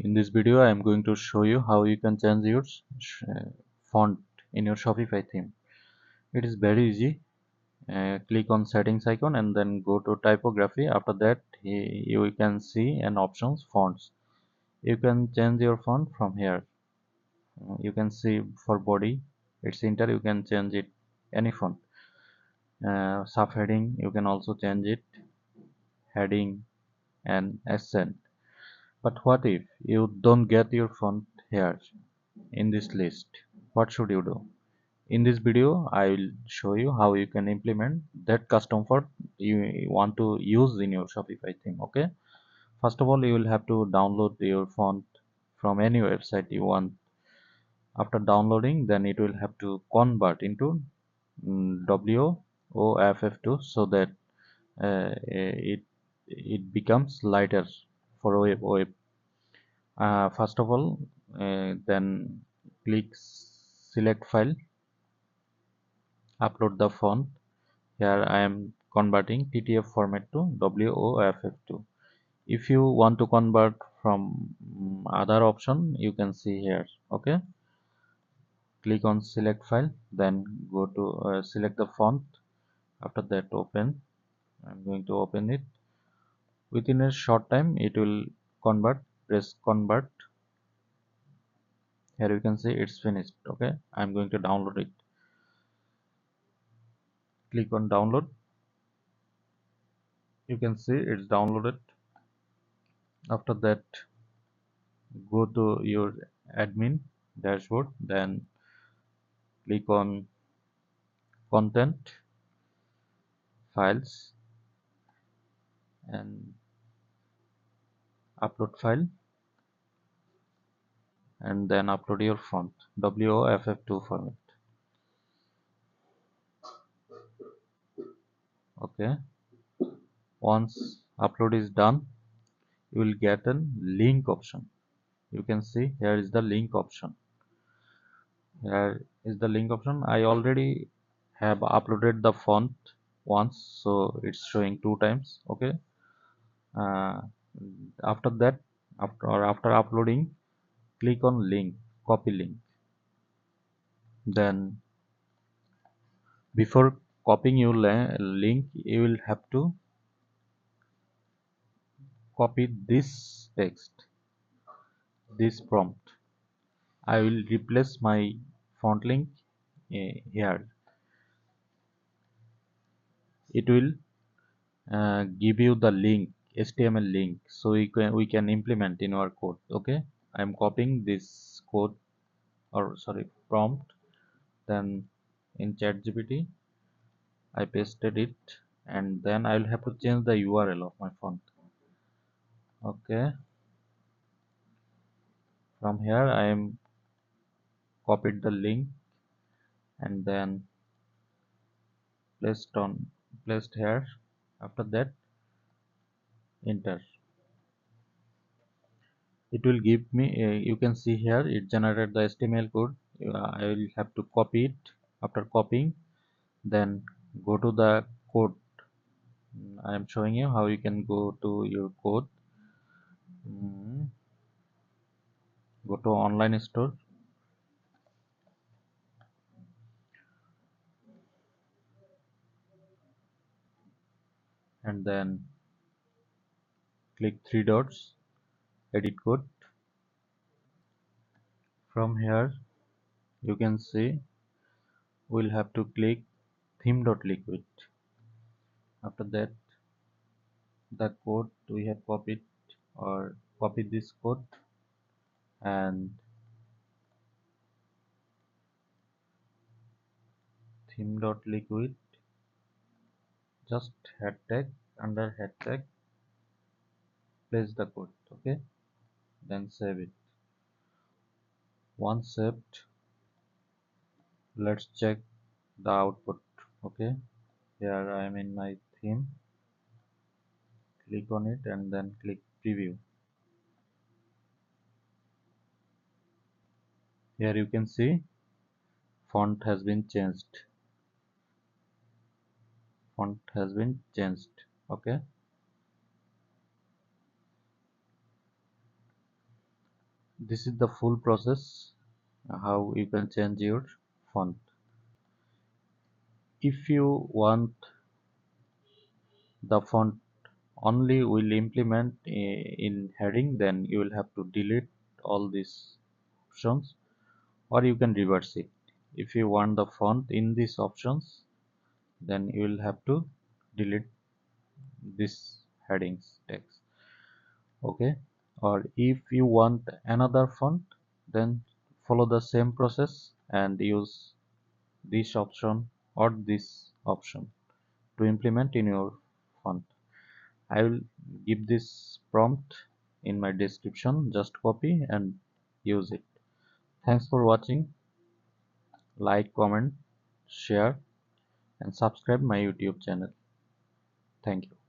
In this video, I am going to show you how you can change your font in your Shopify theme. It is very easy. Click on settings icon and then go to typography. After that, you can see an options fonts. You can change your font from here. You can see for body, it's enter. You can change it any font. Subheading, you can also change it. Heading and accent. But what if you don't get your font here in this list? What should you do? In this video, I will show you how you can implement that custom font you want to use in your Shopify theme. Okay. First of all, you will have to download your font from any website you want. After downloading, then it will have to convert into WOFF2 so that it becomes lighter for web. First of all, then click select file, upload the font. Here I am converting TTF format to WOFF2. If you want to convert from other option, you can see here. Okay, click on select file, then go to select the font. After that, open. I'm going to open it. Within a short time, it will convert. Press convert. Here you can see it's finished. Okay, I'm going to download it. Click on download. You can see it's downloaded. After that, go to your admin dashboard, then click on content, files, and upload file, and then upload your font WOFF2 format. Okay, once upload is done, you will get a link option. You can see here is the link option. Here is the link option. I already have uploaded the font once, so it's showing 2 times. Okay, uh, after that, after uploading, click on link, copy link. Then before copying your link, you will have to copy this text, this prompt. I will replace my font link here. It will give you the link, HTML link, so we can implement in our code. Okay, I'm copying this code, or sorry, prompt. Then in ChatGPT, I pasted it, and then I will have to change the URL of my font. Okay, from here I am copied the link and then placed here. After that, enter. It will give me you can see here it generated the HTML code. I will have to copy it. After copying, then go to the code. I am showing you how you can go to your code. Go to online store, and then click three dots, edit code. From here you can see we'll have to click theme.liquid. After that, the code we have copied, or copy this code, and theme.liquid, just head tag, under head tag place the code. Okay, then save it. Once saved, let's check the output. Okay, here I am in my theme. Click on it and then click preview. Here you can see font has been changed. Font has been changed. Okay, This is the full process how you can change your font. If you want the font only will implement in heading, then you will have to delete all these options, or you can reverse it. If you want the font in these options, then you will have to delete this headings text. Okay, or if you want another font, then follow the same process and use this option or this option to implement in your font. I will give this prompt in my description. Just copy and use it. Thanks for watching. Like, comment, share and subscribe my YouTube channel. Thank you.